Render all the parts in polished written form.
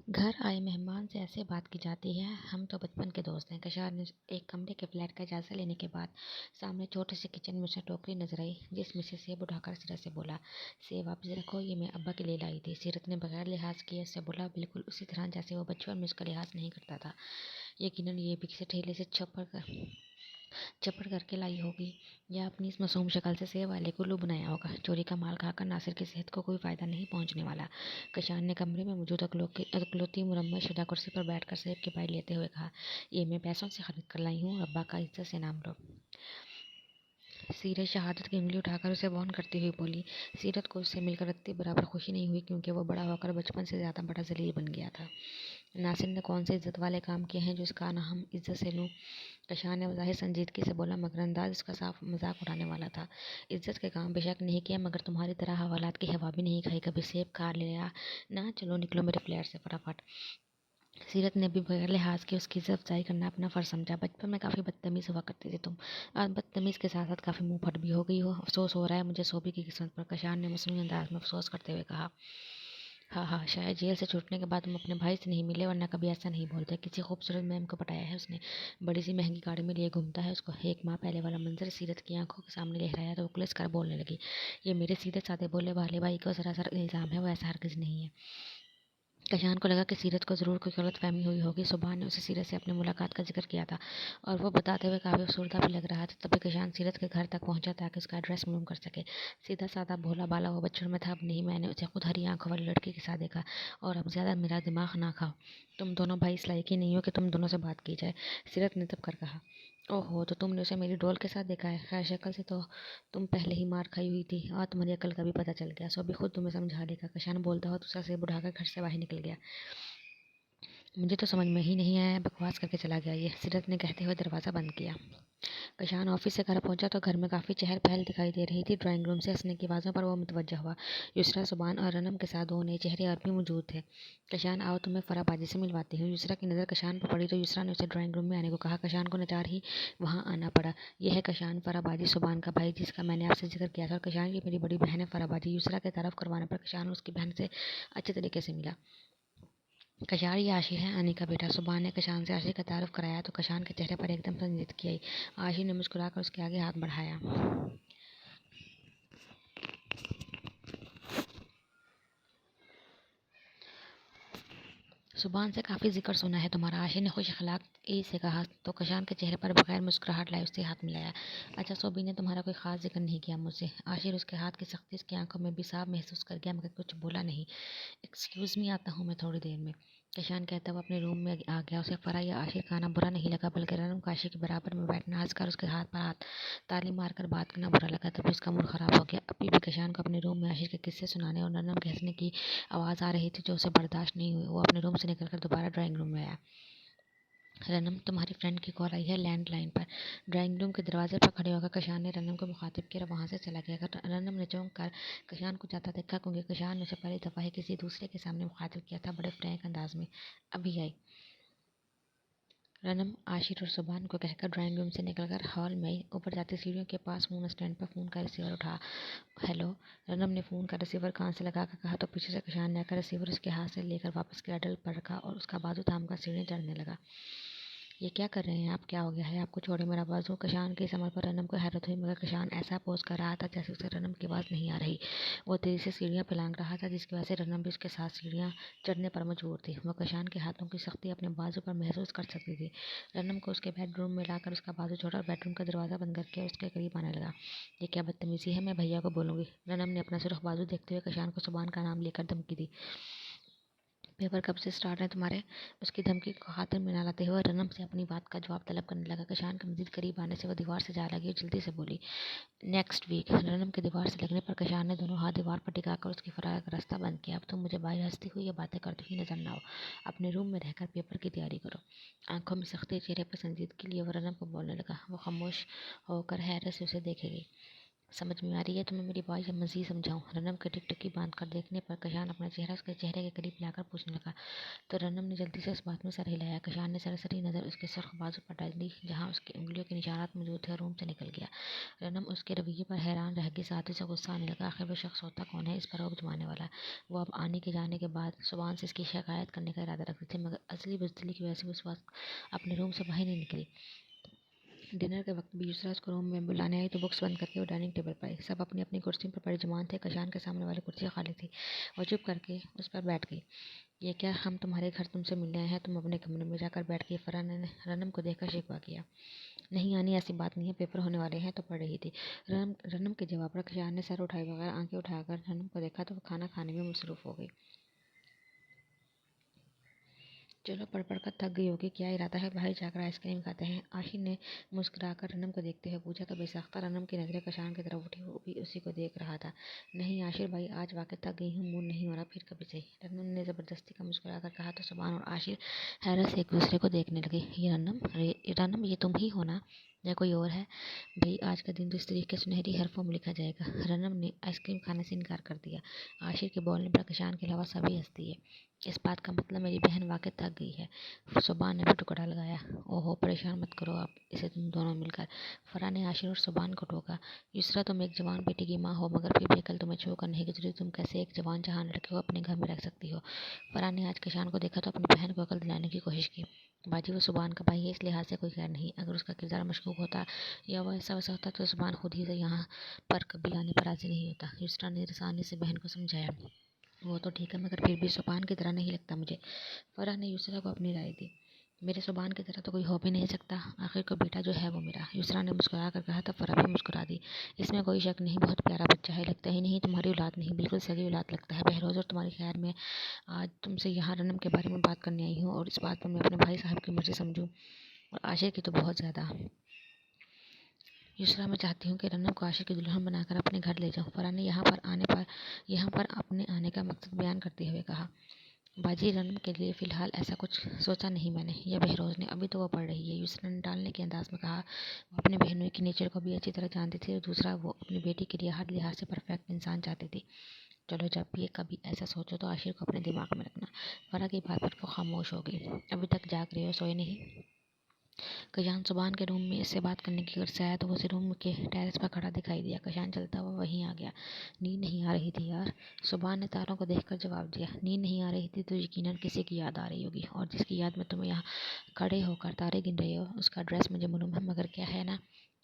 घर आए मेहमान से ऐसे बात की जाती है, हम तो बचपन के दोस्त हैं। कशार ने एक कमरे के फ्लैट का जायजा लेने के बाद सामने छोटे से किचन में उसे टोकरी नजर आई, जिसमें से सेब उठाकर सीरत से बोला, सेब वापस रखो, ये मैं अब्बा के लिए लाई थी। सीरत ने बगैर लिहाज किए उससे बोला, बिल्कुल उसी तरह जैसे वो बचपन में उसका लिहाज नहीं करता था। यकीनन ये भी किसी ठेले से चपड़ करके लाई होगी, या अपनी इस मासूम शक्ल से सेब वाले को लुभ बनाया होगा। चोरी का माल खाकर नासिर की सेहत को कोई फायदा नहीं पहुंचने वाला। कशान ने कमरे में मौजूद अकलौती मुरम्मत शुदा कुर्सी पर बैठकर सेब की बाइट लेते हुए कहा, ये मैं पैसों से खरीद कर लाई हूँ, अब्बा का इज्जत से नाम लो। सीरत शहादत की उंगली उठाकर उसे वार्न करती हुई बोली। सीरत को उससे मिलकर रत्ती बराबर खुशी नहीं हुई, क्योंकि वो बड़ा होकर बचपन से ज़्यादा बड़ा जलील बन गया था। नासिर ने कौन से इज्जत वाले काम किए हैं जो इसका ना हम इज्जत से लूँ? कशान ने ज़ाहिर संजीदगी से बोला, मगर अंदाज उसका साफ मजाक उड़ाने वाला था। इज्जत के काम बेशक नहीं किया, मगर तुम्हारी तरह हवालात की हवा भी नहीं खाई। कभी सेब खा लिया ना? चलो निकलो मेरे फ्लैट से फटाफट। सीरत ने भी बगैर लिहाज के उसकी इज्जत अफजाई करना अपना फ़र्ज समझा। बचपन में काफ़ी बदतमीज़ हुआ करती थी तुम, आज बदतमीज़ के साथ साथ काफ़ी मुंह फट भी हो गई हो। अफसोस हो रहा है मुझे सोबी की किस्मत पर, कशान ने मसनूई अंदाज में अफसोस करते हुए कहा। हाँ हाँ, शायद जेल से छूटने के बाद तुम अपने भाई से नहीं मिले, वरना कभी ऐसा नहीं बोलते। किसी खूबसूरत मैम को पटाया है उसने, बड़ी सी महंगी गाड़ी में लिए घूमता है उसको। एक माह पहले वाला मंजर सीरत की आंखों के सामने लहराया तो वो कुलिस कर बोलने लगी, ये मेरे सीधे साधे बोले वाले भाई को सरासर इल्ज़ाम है, वो ऐसा हरगिज़ नहीं है। कशान को लगा कि सीरत को ज़रूर कोई गलतफहमी हुई होगी। सुबह ने उसे सीरत से अपनी मुलाकात का जिक्र किया था, और वो बताते हुए काफ़ी अफसरदा भी लग रहा था। तभी कशान सीरत के घर तक पहुंचा ताकि उसका एड्रेस मालूम कर सके। सीधा साधा भोला बाला वो बचपन में था, अब नहीं। मैंने उसे खुद हरी आंखों वाली लड़की के साथ देखा, और अब ज़्यादा मेरा दिमाग ना खाओ। तुम दोनों भाई इस लायक ही नहीं हो कि तुम दोनों से बात की जाए, सीरत ने तब कर कहा। ओहो, तो तुमने उसे मेरी डॉल के साथ देखा है? खैर, शक्ल से तो तुम पहले ही मार खाई हुई थी, और तुम्हारी अकल का भी पता चल गया। सो भी खुद तुम्हें समझा देगा। कशान बोलता हुआ दूसरा से बुढ़ाकर घर से बाहर निकल गया। मुझे तो समझ में ही नहीं आया, बकवास करके चला गया ये, सीरत ने कहते हुए दरवाज़ा बंद किया। कशान ऑफिस से घर पहुंचा तो घर में काफ़ी चहल पहल दिखाई दे रही थी। ड्राइंग रूम से हंसने की आवाज़ों पर वो मुतवज्जा हुआ। युसरा, सुबान और रनम के साथ दो नए चेहरे और भी मौजूद थे। कशान, आओ तुम्हें फराबाजी से मिलवाती हूँ। युसरा की नज़र कशान पर पड़ी तो युसरा ने उसे ड्राइंग रूम में आने को कहा। कशान को नचार ही वहाँ आना पड़ा। यह है कशान, फराबाजी सुबान का भाई, जिसका मैंने आपसे जिक्र किया था। और कशान की मेरी बड़ी बहन है फराबाजी। युसरा के तारफ़ करवाने पर कशान उसकी बहन से अच्छे तरीके से मिला। कशार, ये आशी है, अनी का बेटा। सुबह ने कशान से आशी का तारुफ कराया तो कशान के चेहरे पर एकदम संजीदगी आई। आशी ने मुस्कुराकर उसके आगे हाथ बढ़ाया। सुबहान से काफ़ी जिक्र सुना है तुम्हारा, आशी ने खुश अखलाक़ी से कहा तो कशान के चेहरे पर बगैर मुस्कुराहट लाए उससे हाथ मिलाया। अच्छा, सोबी ने तुम्हारा कोई ख़ास जिक्र नहीं किया मुझसे? आशिर उसके हाथ की सख्ती उसकी आंखों में भी साफ महसूस कर गया, मगर कुछ बोला नहीं। एक्सक्यूज़ मी, आता हूँ मैं थोड़ी देर में, कशान कहता हुआ अपने रूम में आ गया। उसे फ़रा या आशिर का आना बुरा नहीं लगा, बल्कि रनम को आशिर के बराबर में बैठना, हंसकर उसके हाथ पर हाथ ताली मारकर बात करना बुरा लगा। तभी उसका मूड ख़राब हो गया। अभी भी कशान को अपने रूम में आशिर के किस्से सुनाने और रनम के हंसने की आवाज़ आ रही थी, जो उसे बर्दाश्त नहीं हुई। वो अपने रूम से निकलकर दोबारा ड्राइंग रूम में आया। रनम, तुम्हारी फ्रेंड की कॉल आई है लैंडलाइन पर। ड्राइंग रूम के दरवाजे पर खड़े होकर कशान ने रनम को मुखातिब किया और वहाँ से चला गया। रनम ने चौंक कर कशान को जाता देखा, क्योंकि कशान ने उसे पहली दफ़ा ही किसी दूसरे के सामने मुखातिब किया था, बड़े फ्रैंक अंदाज में। अभी आई। रनम आशिर और सुबान को कहकर ड्राइंग रूम से निकलकर हॉल में आई। ऊपर जाती सीढ़ियों के पास फ़ोन स्टैंड पर फ़ोन का रिसीवर उठा। हेलो। रनम ने फ़ोन का रिसीवर कान से लगा कर कहा तो पीछे से कशान ने आकर रिसीवर उसके हाथ से लेकर वापस क्रैडल पर रखा और उसका बाजू थाम कर सीढ़ी चढ़ने लगा। ये क्या कर रहे हैं आप? क्या हो गया है आपको? छोड़े मेरा बाजू। कशान के समझ पर रनम को हैरत हुई, मगर कशान ऐसा पोज कर रहा था जैसे उसे रनम की आवाज़ नहीं आ रही। वो तेजी से सीढ़ियाँ फैलांग रहा था, जिसकी वजह से रनम भी उसके साथ सीढ़ियाँ चढ़ने पर मजबूर थी। वह कशान के हाथों की सख्ती अपने बाजू पर महसूस कर सकती थी। रनम को उसके बेडरूम में लाकर उसका बाजू छोड़ा और बेडरूम का दरवाज़ा बंद करके उसके करीब आने लगा। ये क्या बदतमीजी है, मैं भैया को बोलूँगी। रनम ने अपना सुर्ख बाजू देखते हुए कशान को सुबान का नाम लेकर धमकी दी। पेपर कब से स्टार्ट है तुम्हारे? उसकी धमकी को खातिर में न लाते हुए रनम से अपनी बात का जवाब तलब करने लगा। कशान के मजीद करीब आने से वह दीवार से जा लगी और जल्दी से बोली, नेक्स्ट वीक। रनम के दीवार से लगने पर कशान ने दोनों हाथ दीवार पर टिकाकर उसकी फरार का रास्ता बंद किया। अब तुम मुझे बाहर हंसती हुई या बातें करती हुई नजर ना हो, अपने रूम में रहकर पेपर की तैयारी करो। आंखों में सख्ती, चेहरे पर संजीदगी लिए वह रनम को बोलने लगा। वो खामोश होकर हैरत से उसे देखेगी। समझ में आ रही है तुम्हें मेरी बात या मज़ीद समझाऊं? रनम के टिकटकी बांध कर देखने पर कशान अपना चेहरा उसके चेहरे के करीब लाकर पूछने लगा। तो रनम ने जल्दी से इस बात में सर हिलाया। कशान ने सरसरी नज़र उसके सुर्ख बाजू पर डाली जहाँ उसकी उंगलियों के निशानात मौजूद थे और रूम से निकल गया। रनम उसके रवैये पर हैरान रह गई, साथ ही से गुस्सा आने लगा। आखिर वो शख्स होता कौन है इस पर रोक जमाने वाला? वो अब आने के जाने के बाद सुबहान से इसकी शिकायत करने का इरादा रखती थी, मगर असली बुज़दिली की वजह से उस वक्त अपने रूम से बाहर नहीं निकली। डिनर के वक्त भी युसराज को रूम में बुलाने आई तो बुक्स बंद करके वो डाइनिंग टेबल पर आई। सब अपनी अपनी कुर्सी पर बड़े जमान थे। कशान के सामने वाली कुर्सी खाली थी। वो चुप करके उस पर बैठ गई। ये क्या, हम तुम्हारे घर तुमसे मिलने आए हैं, तुम अपने कमरे में जाकर बैठ गई? फरहान ने रनम को देखकर शिकवा किया। नहीं आनी, ऐसी बात नहीं है, पेपर होने वाले हैं तो पढ़ रही थी। रनम के जवाब पर कशान ने सर उठाए बगैर आंखें उठाकर रनम को देखा तो वो खाना खाने में मसरूफ हो गई। चलो, पढ़ पढ़ कर थक गई होगी, क्या इरादा है बाहर जाकर आइसक्रीम खाते हैं? आशिर ने मुस्कुराकर रनम को देखते हुए पूछा तो बेसाख्ता रनम की नज़रें कशान की तरफ उठी। वो भी उसी को देख रहा था। नहीं आशिर भाई, आज वाकई थक गई हूँ, मूड नहीं हो रहा, फिर कभी सही, रनम ने ज़बरदस्ती का मुस्कुराकर कहा। तो सुभान और आशिर हैरत से एक दूसरे को देखने लगे। ये रनम ये तुम ही हो ना, या कोई और है? भाई आज का दिन तो इस तरीके सुनहरी हरफों में लिखा जाएगा। रनम ने आइसक्रीम खाने से इनकार कर दिया। आशिर के बोलने पर कशान के अलावा सभी हंसती है। इस बात का मतलब मेरी बहन वाकई थक गई है। सुबान ने भी टुकड़ा लगाया। ओहो, परेशान मत करो आप इसे, तुम दोनों मिलकर। फरहान ने आशिर और सुबान को टोका। युसरा, तुम एक जवान बेटी की माँ हो, मगर फिर भी कल तुम्हें छोड़कर नहीं गुजरी। तुम कैसे एक जवान जहान लड़के को अपने घर में रख सकती हो? फरहान ने आज कशान को देखा तो अपनी बहन को अकल दिलाने की कोशिश की। बाजी, वो सुबान का भाई है, इस लिहाज से कोई खैर नहीं। अगर उसका किरदार मशकूक होता या वह ऐसा वैसा होता तो सुबान खुद ही से यहाँ पर कभी आने पर राजी नहीं होता। युसरा ने रसानी से बहन को समझाया। वो तो ठीक है, मगर फिर भी सुबान की तरह नहीं लगता मुझे। फरहान ने युसरा को अपनी राय दी। मेरे सुबान की तरह तो कोई हो भी नहीं सकता, आखिर को बेटा जो है वो मेरा। युसरा ने मुस्कुरा कर कहा। तब फरहा भी मुस्कुरा दी। इसमें कोई शक नहीं, बहुत प्यारा बच्चा है, लगता ही नहीं तुम्हारी औलाद नहीं, बिल्कुल सगी औलाद लगता है। बहरोज और तुम्हारी खैर में आज तुमसे यहाँ रनम के बारे में बात करने आई हूँ, और इस बात पर मैं अपने भाई साहब की मर्जी समझूँ और आशिर की तो बहुत ज़्यादा। युसरा, मैं चाहती हूँ कि रनम को आशिर की दुल्हन बनाकर अपने घर ले जाऊँ। फरहान ने यहाँ पर अपने आने का मकसद बयान करते हुए कहा। बाजी, रनम के लिए फ़िलहाल ऐसा कुछ सोचा नहीं मैंने। यह बहरोज़ ने, अभी तो वो पढ़ रही है, युसरा ने टालने के अंदाज में कहा। वो अपने बहनों की नेचर को भी अच्छी तरह जानती थी और दूसरा वो अपनी बेटी के लिए हर लिहाज से परफेक्ट इंसान चाहती थी। चलो, जब भी कभी ऐसा सोचो तो आशिर को अपने दिमाग में रखना। फरा की बात पर वो खामोश हो गई। अभी तक जाग रहे हो, सोए नहीं? कशान सुबहान के रूम में इससे बात करने की गर्ज से आया तो उसे रूम के टेरेस पर खड़ा दिखाई दिया। कशान चलता हुआ वहीं आ गया। नींद नहीं आ रही थी यार, सुबहान ने तारों को देखकर जवाब दिया। नींद नहीं आ रही थी तो यकीनन किसी की याद आ रही होगी, और जिसकी याद में तुम यहाँ खड़े होकर तारे गिन रहे हो उसका एड्रेस मुझे मालूम है, मगर क्या है ना,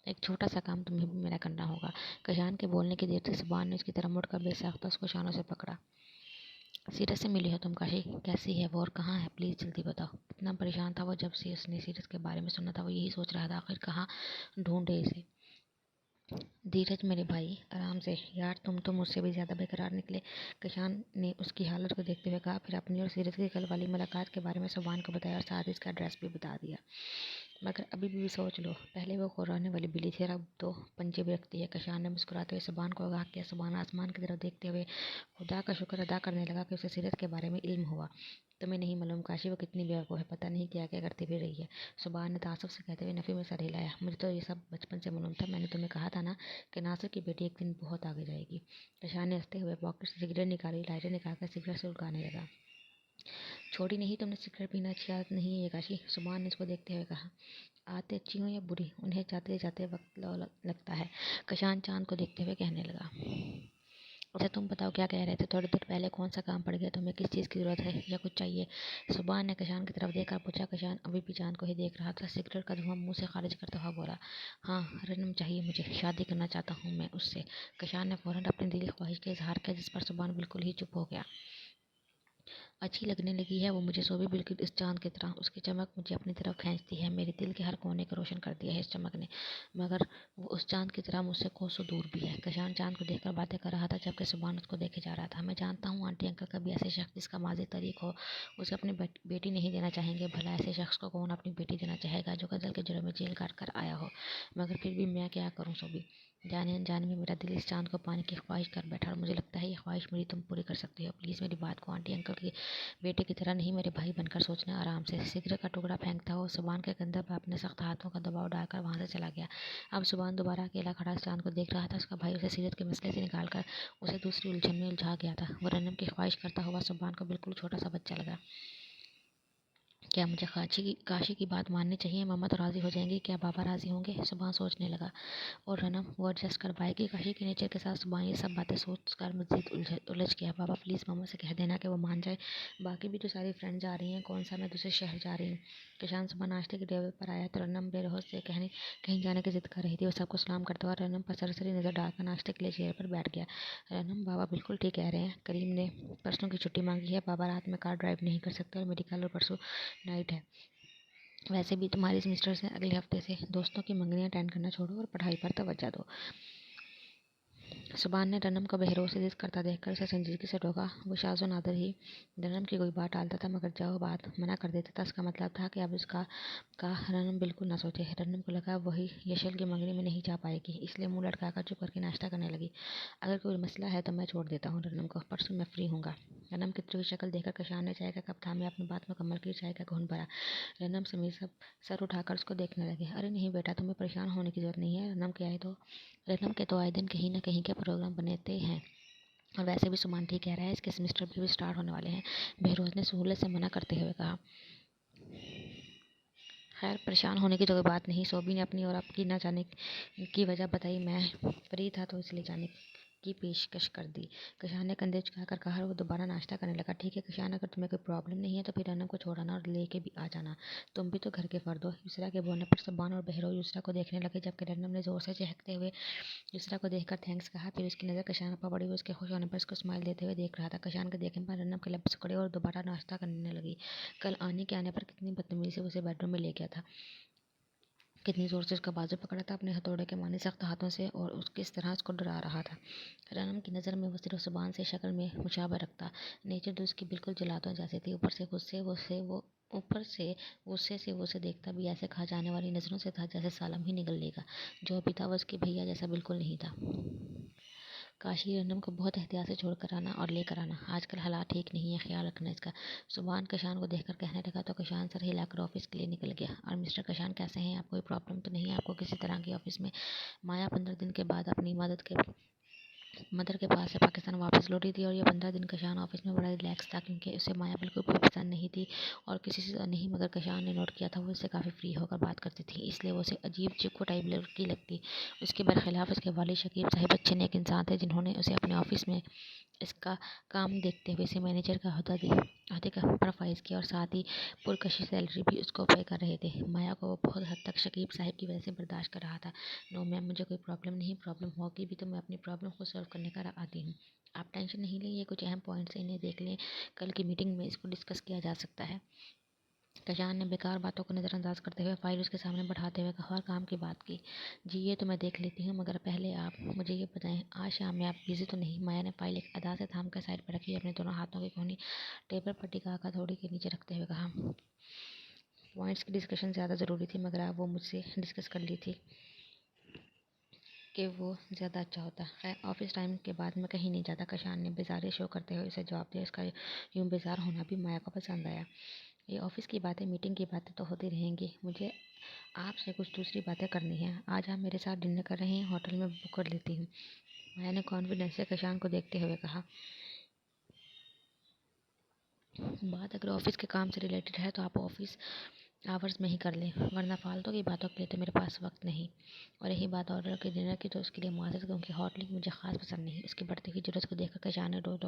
एक छोटा सा काम तुम्हें भी मेरा करना होगा। कशान के बोलने की देर से सुबहान ने उसकी तरफ मुड़कर बेसाख्ता उसको शानों से पकड़ा। सीरत से मिली हो तुम? काशी कैसी है वो और कहाँ है, प्लीज़ जल्दी बताओ। इतना परेशान था वो जब से उसने सीरत के बारे में सुना था। वो यही सोच रहा था आखिर कहाँ ढूंढे इसे। धीरज मेरे भाई, आराम से यार, तुम तो मुझसे भी ज़्यादा बेकरार निकले। कशान ने उसकी हालत को देखते हुए कहा। फिर अपनी और सीरत की कल वाली मुलाकात के बारे में सुबहान को बताया और साथ ही इसका एड्रेस भी बता दिया। मगर अभी भी सोच लो, पहले वो खुराने वाली बिल्ली थी और अब तो पंजे भी रखती है। कशान ने मुस्कुराते हुए सुबहान को आगाह किया। सुबहान आसमान की तरफ देखते हुए खुदा का शुक्र अदा करने लगा कि उसे सीरत के बारे में इल्म हुआ। तुम्हें नहीं मालूम काशी वो कितनी बेवकूफ़ है, पता नहीं क्या क्या करती फिर रही है। सुबहान ने तासुब से कहते हुए नफ़ी में सर हिलाया। मुझे तो ये सब बचपन से मालूम था, मैंने तुम्हें कहा था ना कि नासिर की बेटी एक दिन बहुत आगे जाएगी। कशान ने हंसते हुए पॉकेट से सिगरेट निकाली। लाइटर निकालकर सिगरेट से उड़ाने लगा। छोड़ी नहीं तुमने सिगरेट पीना, अच्छी आदत नहीं है ये काशी, सुबहान ने इसको देखते हुए कहा। आदतें अच्छी हों या बुरी, उन्हें जाते जाते वक्त लगता है। कशान चांद को देखते हुए कहने लगा। अच्छा तुम बताओ, क्या कह रहे थे थोड़ी देर पहले? कौन सा काम पड़ गया तुम्हें, किस चीज़ की ज़रूरत है या कुछ चाहिए? सुबहान ने कशान की तरफ देखकर पूछा। कशान अभी भी चांद को ही देख रहा था। सिगरेट का धुआं मुंह से खारिज करता हुआ बोला। हाँ, रनम चाहिए मुझे, शादी करना चाहता हूँ मैं उससे। कशान ने फ़ौरन अपनी दिली ख्वाहिश का इजहार किया, जिस पर सुबहान बिल्कुल ही चुप हो गया। अच्छी लगने लगी है वो मुझे, सो भी बिल्कुल इस चांद की तरह। उसकी चमक मुझे अपनी तरफ खींचती है। मेरे दिल के हर कोने को रोशन कर दिया है इस चमक ने, मगर वो उस चांद की तरह मुझसे कोसों दूर भी है। कशान चांद को देखकर बातें कर रहा था जबकि सुबहान उसको देखे जा रहा था। मैं जानता हूँ आंटी अंकल कभी ऐसे शख्स जिसका माजी तरीक हो उसे अपनी बेटी नहीं देना चाहेंगे। भला ऐसे शख्स को कौन अपनी बेटी देना चाहेगा जो कत्ल के जुर्म में जेल काट कर आया हो? मगर फिर भी मैं क्या करूँ सो भी। जाने अनजाने में मेरा दिल इस चाँद को पाने की ख्वाहिश कर बैठा और मुझे लगता है ये ख्वाहिश मेरी तुम पूरी कर सकती हो। प्लीज़ मेरी बात को आंटी अंकल के बेटे की तरह नहीं, मेरे भाई बनकर सोचना आराम से। सिगरेट का टुकड़ा फेंकता हुआ सुबान के कंधे पर अपने सख्त हाथों का दबाव डालकर वहाँ से चला गया। अब सुबान दोबारा अकेला खड़ा चाँद को देख रहा था। उसका भाई उसे सिगरेट के मसले से निकाल कर उसे दूसरी उलझन में उलझा गया था। वो रनम की ख्वाहिश करता हुआ सुबान को बिल्कुल छोटा सा बच्चा लगा। क्या मुझे काशी की बात माननी चाहिए? मम्मा तो राज़ी हो जाएंगी, क्या पापा राज़ी होंगे? सुबह सोचने लगा और रनम वो एडजस्ट कर पाएगी काशी के नेचर के साथ। सुबह ये सब बातें सोच कर मज़ीद उलझ गया। पापा प्लीज़ मम्मा से कह देना कि वो मान जाए। बाकी भी तो सारी फ्रेंड जा रही हैं, कौन सा मैं दूसरे शहर जा रही हूँ। किसान सुबह नाश्ते के टेबल पर आया तो रनम बेरहोश से कहीं जाने की जिद कर रही थी। वो सबको सलाम करता हुआ रनम पर सरसरी नज़र डालकर नाश्ते के लिए चेयर पर बैठ गया। रनम बाबा बिल्कुल ठीक कह रहे हैं, करीम ने परसों की छुट्टी मांगी है। बाबा रात में कार ड्राइव नहीं कर सकते और मेडिकल और परसों नाइट है। वैसे भी तुम्हारे सेमेस्टर से अगले हफ्ते से दोस्तों की मंगनियाँ अटेंड करना छोड़ो और पढ़ाई पर तवज्जो दो। सुबान ने रनम को बेहरों से जिद करता देखकर उसे संजीदगी से टोका। वो शाज़ो नादिर ही रनम की कोई बात टालता था, मगर जब वो बात मना कर देता था उसका मतलब था कि अब उसका का रनम बिल्कुल ना सोचे। रनम को लगा वही यशल की मंगनी में नहीं जा पाएगी, इसलिए मुंह लटकाकर चुप करके नाश्ता करने लगी। अगर कोई मसला है तो मैं छोड़ देता हूँ रनम को, परसों मैं फ्री हूँगा। रनम की ध्रुवी शक्ल देखकर कशान ने चाय का कप थामे अपनी बात मुकम्मल की। चाय का घूंट भरा। रनम समीर सब सर उठाकर उसको देखने लगे। अरे नहीं बेटा, तुम्हें परेशान होने की जरूरत नहीं है। रनम के तो आए दिन कहीं ना कहीं के प्रोग्राम बनते हैं और वैसे भी सुमान ठीक कह रहा है, इसके सेमेस्टर भी स्टार्ट होने वाले हैं। बहरोज ने सहूलत से मना करते हुए कहा। खैर परेशान होने की तो कोई बात नहीं। सोबी ने अपनी और आपकी ना जाने की वजह बताई। मैं फ्री था तो इसलिए जाने की पेशकश कर दी। कशान ने कंधे झुकाकर कहा और वो दोबारा नाश्ता करने लगा। ठीक है कशान, अगर तुम्हें कोई प्रॉब्लम नहीं है तो फिर रनम को छोड़ आना और लेके भी आ जाना। तुम भी तो घर के फर्द हो। यूसरा के बोलने पर सुबान और बहरोज यूसरा को देखने लगे, जबकि रनम ने जोर से चहकते हुए यूसरा को देखकर थैंक्स कहा। फिर उसकी नज़र कशान पर पड़ी। वो उसके खुश होने पर उसको स्माइल देते हुए देख रहा था। कशान के देखने पर रनम के लब सिकुड़े और दोबारा नाश्ता करने लगी। कल आने पर कितनी बदतमीजी से उसे बेडरूम में ले गया था, कितनी ज़ोर से उसका बाजू पकड़ा था अपने हथौड़े के माने सख्त हाथों से और उस किस तरह उसको डरा रहा था। रनम की नज़र में वो सिर्फ जुबान से शक्ल में मुशाबह रखता। नेचर तो उसकी बिल्कुल जलातों जैसी थी। ऊपर से गुस्से से वो उसे देखता भी ऐसे खा जाने वाली नज़रों से था जैसे सालम ही निगल लेगा। जो भी था वो उसके भैया जैसा बिल्कुल नहीं था। काशी रंडम को बहुत एहतियात से छोड़कर आना और लेकर आना। आजकल हालात ठीक नहीं है, ख्याल रखना इसका। सुबान कशान को देखकर कहने लगा तो कशान सर हिलाकर ऑफिस के लिए निकल गया। और मिस्टर कशान कैसे हैं आप? कोई प्रॉब्लम तो नहीं है आपको किसी तरह की ऑफिस में? माया 15 दिन के बाद अपनी मदर के पास से पाकिस्तान वापस लौटी थी और ये 15 दिन कशान ऑफिस में बड़ा रिलैक्स था, क्योंकि उसे माया बिल्कुल भी पसंद नहीं थी और किसी से नहीं, मगर कशान ने नोट किया था वो उससे काफ़ी फ्री होकर बात करती थी, इसलिए वो उसे अजीब चिक्कू टाइप लड़की लगती। उसके बरखिलाफ उसके वालिद शकीब साहिब अच्छे नेक इंसान थे, जिन्होंने उसे अपने ऑफिस में इसका काम देखते हुए इसे मैनेजर का अहदे का प्रोफाइज किया और साथ ही पुरकशी सैलरी भी उसको पे कर रहे थे। माया को वो बहुत हद तक शकीब साहिब की वजह से बर्दाश्त कर रहा था। नो मैम, मुझे कोई प्रॉब्लम नहीं, प्रॉब्लम होगी भी तो मैं अपनी प्रॉब्लम को सॉल्व करने का आती हूँ। आप टेंशन नहीं लें, ये कुछ अहम पॉइंट्स हैं, इन्हें देख लें, कल की मीटिंग में इसको डिस्कस किया जा सकता है। कशान ने बेकार बातों को नज़रअंदाज करते हुए फाइल उसके सामने बढ़ाते हुए कहा और काम की बात की। जी ये तो मैं देख लेती हूँ, मगर पहले आप मुझे ये बताएं आज शाम में आप बिजी तो नहीं? माया ने फाइल एक अदा से थाम कर साइड पर रखी। अपने दोनों हाथों की कोहनी टेबल पर टिकाकर थोड़ी के नीचे रखते हुए कहा। पॉइंट्स की डिस्कशन ज़्यादा ज़रूरी थी, मगर आप वो मुझसे डिस्कस कर ली थी कि वो ज़्यादा अच्छा होता। खैर ऑफिस टाइम के बाद मैं कहीं नहीं जाता। कशान ने बेजारी शो करते हुए उसे जवाब दिया। उसका यूँ बेजार होना भी माया को पसंद आया। ये ऑफिस की बातें मीटिंग की बातें तो होती रहेंगी, मुझे आपसे कुछ दूसरी बातें करनी है। आज आप मेरे साथ डिनर कर रहे हैं, होटल में बुक कर लेती हूँ। माया ने कॉन्फिडेंस से कशान को देखते हुए कहा। बात अगर ऑफिस के काम से रिलेटेड है तो आप ऑफिस आवर्स में ही कर लें, वरना फालतू की बातों के लिए तो मेरे पास वक्त नहीं। और यही बात ऑर्डर के डिनर की तो उसके लिए मुआज़, क्योंकि होटलिंग मुझे ख़ास पसंद नहीं। उसकी बढ़ती हुई जरूरत को देखकर कशान ने दो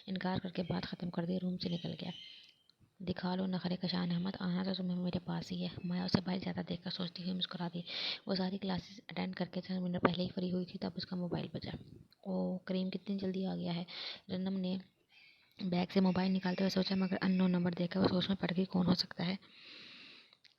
इनकार करके बात ख़त्म कर दी, रूम से निकल गया। दिखा लो नखरे कशान अहमद, आना तो तुम्हें मेरे पास ही है। माया उसे बाहर ज़्यादा देखकर सोचती हुई मुस्कुरा दी। वो सारी क्लासेस अटेंड करके 4 मिनट पहले ही फ्री हुई थी, तब उसका मोबाइल बजा। ओ करीम कितनी जल्दी आ गया है। रनम ने बैग से मोबाइल निकालते हुए सोचा, मगर अननोन नंबर देखकर वो सोच में पड़ गई कौन हो सकता है।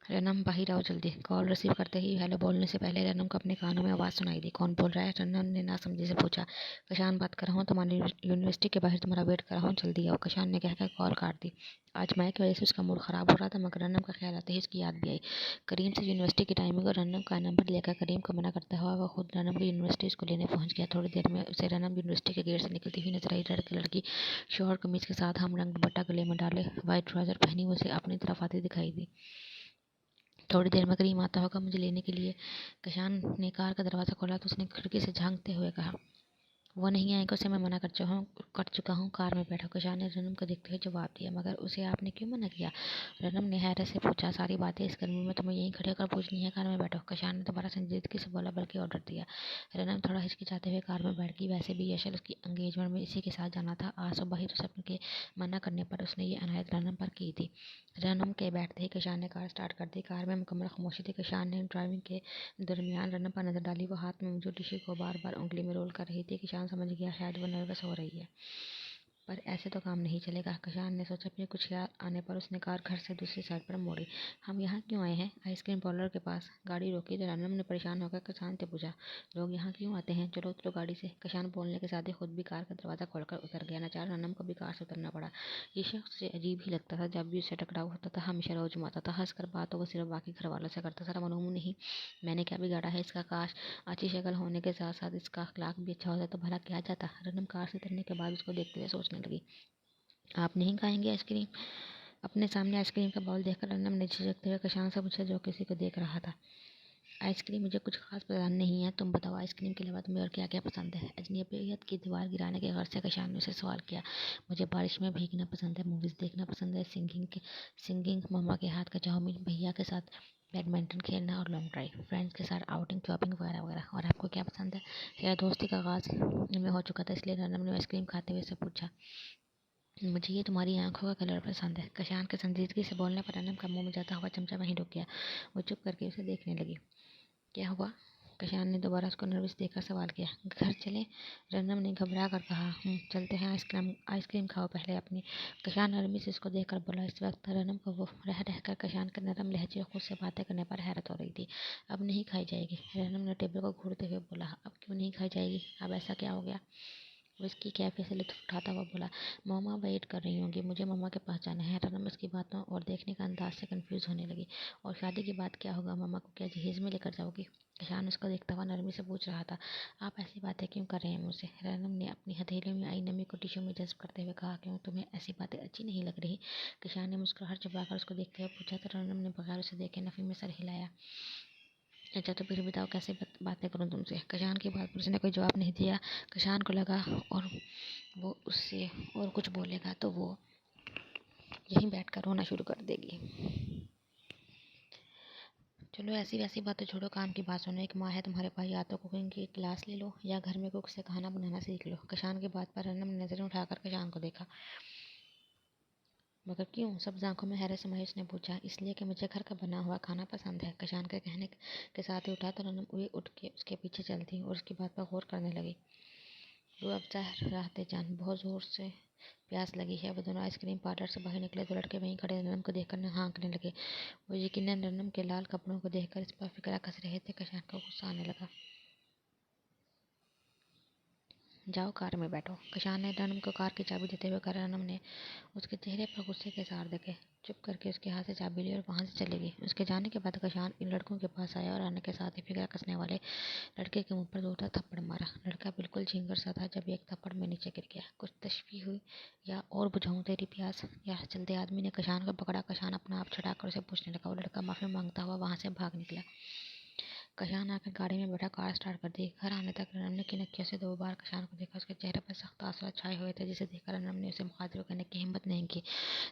रनम बाहर आओ जल्दी। कॉल रिसीव करते ही हेलो बोलने से पहले रनम को अपने कानों में आवाज़ सुनाई दी। कौन बोल रहा है? रनम ने ना समझे से पूछा। कशान बात कर रहा हूँ, तुम्हारी यूनिवर्सिटी के बाहर तुम्हारा वेट कर रहा हूँ, जल्दी आओ। कशान ने कहकर कॉल काट दी। आज मैं की वजह से उसका मूड ख़राब हो रहा था, मगर रनम का ख्याल आते ही उसकी याद भी आई। करीम से यूनिवर्सिटी की टाइमिंग और रनम का नंबर लेकर करीम को मना करता हुआ वह खुद रनम की यूनिवर्सिटी उसको लेने पहुंच गया। थोड़ी देर में उसे रनम यूनिवर्सिटी के गेट से निकलती हुई नजर आई। रेड कलर की शॉर्ट कमीज के साथ हम रंग दुपट्टा गले में डाले वाइट ट्राउजर पहनी उसे अपनी तरफ आती दिखाई दी। थोड़ी देर में करीम आता होगा मुझे लेने के लिए। कशान ने कार का दरवाज़ा खोला तो उसने खिड़की से झांकते हुए कहा, वो नहीं आएगा, उसे मैं मना कर चुका हूँ, कार में बैठो। कशान ने रनम को देखते हुए जवाब दिया। मगर उसे आपने क्यों मना किया? रनम ने हैरत से पूछा। सारी बातें इस गर्मी में तुम्हें यहीं खड़े होकर पूछनी है, कार में बैठो। कशान ने दोबारा संजीदगी से बोला, बल्कि ऑर्डर दिया। रनम थोड़ा हिचकिचाते हुए कार में बैठ गई। वैसे भी यशल उसकी एंगेजमेंट में इसी के साथ जाना था। आज सुबह ही तो सपन के मना करने पर उसने ये अनायत रनम पर की थी। रनम के बैठते ही कशान ने कार स्टार्ट कर दी। कार में मुकम्मल खामोशी थी। कशान ने ड्राइविंग के दरमियान रनम पर नजर डाली। वो हाथ में मौजूद टिश्यू को बार बार उंगली में रोल कर रही थी। कशान समझ गया शायद वो नर्वस हो रही है, पर ऐसे तो काम नहीं चलेगा। कशान ने सोचा। फिर कुछ याद आने पर उसने कार घर से दूसरी साइड पर मोड़ी। हम यहाँ क्यों आए हैं? आइसक्रीम पार्लर के पास। गाड़ी रोकी तो रनम ने परेशान होकर कशान से पूछा, लोग यहाँ क्यों आते हैं? चलो उतरो गाड़ी से। कशान बोलने के साथ ही खुद भी कार का दरवाज़ा खोलकर उतर गया। नचार रनम को भी कार से उतरना पड़ा। ये शख्स से अजीब ही लगता था। जब भी उससे टकराव होता था हमेशा रोज माता था। हंसकर बातों को सिर्फ बाकी घर वालों से करता था। मालूम नहीं मैंने क्या बिगाड़ा है इसका। काश अच्छी शक्ल होने के साथ साथ इसका अखलाक भी अच्छा होता तो भला क्या जाता। रनम कार से उतरने के बाद उसको देखते हुए सोचने लगी, आप नहीं खाएंगे आइसक्रीम? अपने सामने आइसक्रीम का बाउल देखकर रनम ने झिझकते हुए कशान से पूछा, जो किसी को देख रहा था। आइसक्रीम मुझे कुछ खास पसंद नहीं है, तुम बताओ आइसक्रीम के अलावा तुम्हें और क्या क्या पसंद है? अजनबियत की दीवार गिराने के गर्ज से कशान ने उसे सवाल किया। मुझे बारिश में भीगना पसंद है, मूवीज़ देखना पसंद है, सिंगिंग, मम्मा के हाथ का चाउमीन, भैया के साथ बैडमिंटन खेलना और लॉन्ग ड्राइव, फ्रेंड्स के साथ आउटिंग, शॉपिंग वगैरह वगैरह। और आपको क्या पसंद है? मेरा दोस्ती का आगाज में हो चुका था, इसलिए रनम ने आइसक्रीम खाते हुए से पूछा। मुझे ये तुम्हारी आंखों का कलर पसंद है। कशान के संजीदगी से बोलने पर रनम का मुंह में जाता हुआ चमचा वहीं रुक गया। वो चुप करके उसे देखने लगी। क्या हुआ? कशान ने दोबारा उसको नर्वस देखकर सवाल किया। घर चले? रनम ने घबरा कर कहा। चलते हैं, आइसक्रीम खाओ पहले अपनी। कशान नरमी से उसको देखकर बोला। इस वक्त रनम को वो रह रहकर कशान के नरम लहजे और खुद से बातें करने पर हैरत हो रही थी। अब नहीं खाई जाएगी, रनम ने टेबल को घूरते हुए बोला। अब क्यों नहीं खाई जाएगी? अब ऐसा क्या हो गया? वो इसकी कैफे से लुत्फ उठाता हुआ बोला, मम्मा वेट कर रही होंगी, मुझे मम्मा के पास जाना है। रनम उसकी बातों और देखने का अंदाज से कंफ्यूज होने लगी। और शादी के बाद क्या होगा? मम्मा को क्या जहेज में लेकर जाओगी? कशान उसको देखता हुआ नरमी से पूछ रहा था। आप ऐसी बातें क्यों कर रहे हैं मुझसे? रनम ने अपनी हथेली में आई नमी को टिश्यू में जज्ब करते हुए कहा, क्यों तुम्हें ऐसी बातें अच्छी नहीं लग रही? कशान ने मुस्कुराहट छुपाकर उसको देखते हुए पूछा तो रनम ने बगैर उसे देखे नफी में सर हिलाया। अच्छा तो फिर बताओ कैसे बातें करूं तुमसे? कशान की बात पर उसने कोई जवाब नहीं दिया। कशान को लगा और वो उससे और कुछ बोलेगा तो वो यहीं बैठकर रोना शुरू कर देगी। चलो ऐसी वैसी बातें छोड़ो, काम की बात सुनो। एक माँ है तुम्हारे पास, या तो कुकिंग की क्लास ले लो या घर में कुक से खाना बनाना सीख लो। कशान की बात पर रनम ने नजरें उठाकर कशान को देखा। मगर क्यों? सब आंखों में हैरत समाई उसने पूछा। इसलिए कि मुझे घर का बना हुआ खाना पसंद है। कशान के कहने के साथ ही उठा तो रनम भी उठ के उसके पीछे चलती और उसकी बात पर गौर करने लगी। वो अब राहते जान, बहुत ज़ोर से प्यास लगी है। वो दोनों आइसक्रीम पार्लर से बाहर निकले तो लड़के वहीं खड़े रनम को देखकर हाँकने लगे। वो यकीनन रनम के लाल कपड़ों को देखकर इस पर फिक्रा कस रहे थे। कशान को गुस्सा आने लगा। जाओ कार में बैठो। कशान ने रनम को कार की चाबी देते हुए कहा। रनम ने उसके चेहरे पर गुस्से के इज़हार देखे, चुप करके उसके हाथ से चाबी ली और वहाँ से चली गई। उसके जाने के बाद कशान इन लड़कों के पास आया और आने के साथ ही फिक्रा कसने वाले लड़के के मुंह पर जोरदार थप्पड़ मारा। लड़का बिल्कुल झींगर सा था जब एक थप्पड़ में नीचे गिर गया। कुछ तशवी हुई या और बुझाऊं तेरी प्यास? या चलते आदमी ने कशान को पकड़ा। कशान अपना आप छुड़ाकर उसे पूछने लगा। वो लड़का माफी मांगता हुआ वहां से भाग निकला। कशान आकर गाड़ी में बैठा, कार स्टार्ट कर दी। घर आने तक रनम ने की नक्कियों से 2 बार कशान को देखा। उसके चेहरे पर सख्त आंसू छाए हुए थे, जिसे देखकर रनम ने उसे मुखातिब करने की हिम्मत नहीं की।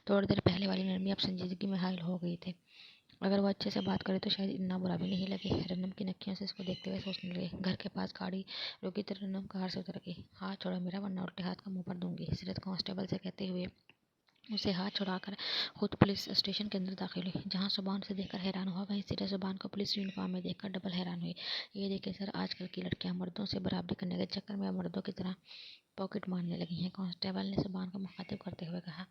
थोड़ी देर पहले वाली नरमी अब संजीदगी में हायल हो गई थी। अगर वो अच्छे से बात करे तो शायद इतना बुरा भी नहीं लगे। रनम की नक्कियों से इसको देखते हुए सोचने लगे। घर के पास गाड़ी रुकी तो रनम कार से उतर गई। हाथ छोड़ो मेरा, वरना उल्टे हाथ का मुंह पर दूंगी, सीरत कांस्टेबल से कहते हुए उसे हाथ छुड़ाकर खुद पुलिस स्टेशन के अंदर दाखिल हुई, जहां सुबान उसे देखकर हैरान हुआ। वहीं सीरत सुबान को पुलिस यूनिफॉर्म में देखकर डबल हैरान हुई। ये देखिए सर, आजकल की लड़कियां मर्दों से बराबरी करने के चक्कर में मर्दों की तरह पॉकेट मारने लगी हैं। कांस्टेबल ने सुबान को मुखातिब करते हुए कहा।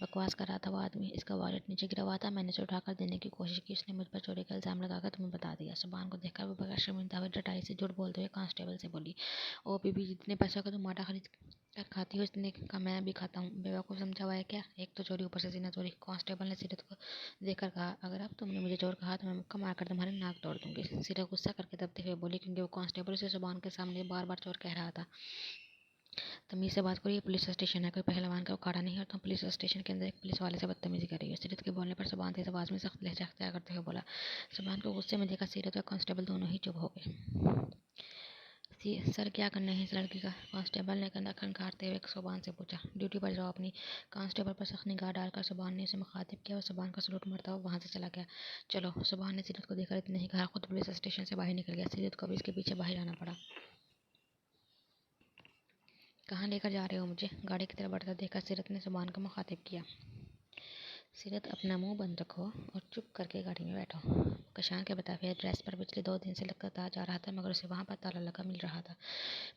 बकवास कर रहा था वो आदमी, इसका वॉलेट नीचे गिरा हुआ था, मैंने उसे उठाकर देने की कोशिश की, उसने मुझ पर चोरी का इल्जाम लगाकर तुम्हें बता दिया। सुबान को देखकर वो बगैर शर्मिंदा हुए डटाई से झूठ बोलते हुए कांस्टेबल से बोली, ओ बीबी, जितने पैसों का तुम आटा खरीद कर खाती हो इतने का मैं भी खाता हूँ, बेवकूफ़ समझा हुआ है क्या? एक तो चोरी, ऊपर से सीना चोरी। कांस्टेबल ने सीरत को देखकर कहा, अगर अब तुमने मुझे चोर कहा तो मैं मुक्का मारकर तुम्हारी नाक तोड़ दूंगी। सीरत गुस्सा करके दबते हुए बोली, क्योंकि वो कांस्टेबल से सुबान के सामने बार बार चोर कह रहा था। तमीज से बात करो, ये पुलिस स्टेशन है, कोई पहलवान का उखाड़ा नहीं है और तुम पुलिस स्टेशन के अंदर एक पुलिस वाले से बदतमीजी कर रही हो। सीरत के बोलने पर सुबान तेज आवाज में सख्त लहजा अख्तियार करते हुए बोला। सुबान को गुस्से में देखा सीरत और कांस्टेबल दोनों ही चुप हो गए। सर, क्या करना है इस लड़की का? कांस्टेबल ने कंधा खनखारते हुए सुबान से पूछा। ड्यूटी पर जाओ अपनी। कांस्टेबल पर सख्त निगाह डालकर सुबान ने उसे मुखातिब किया और सुबान का सलूट मारता हुआ वहां से चला गया। चलो, सुबान ने सीरत को देखकर इतने ही कहा, खुद पुलिस स्टेशन से बाहर निकल गया। सीरत को भी इसके पीछे बाहर आना पड़ा। कहाँ लेकर जा रहे हो मुझे? गाड़ी की तरफ बढ़ता देखकर सीरत ने सुबान को मुखातिब किया। सीरत, अपना मुंह बंद रखो और चुप करके गाड़ी में बैठो। कशान के बताए हुए एड्रेस पर पिछले 2 दिन से लगातार जा रहा था, मगर उसे वहां पर ताला लगा मिल रहा था।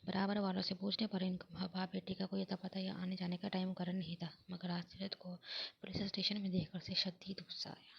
बराबर वालों से पूछने पर इनका बाप बेटी का कोई अता पता या आने जाने का टाइम मुकर्रर नहीं था। मगर आज सीरत को पुलिस स्टेशन में देखकर उसे शदीद गुस्सा आया।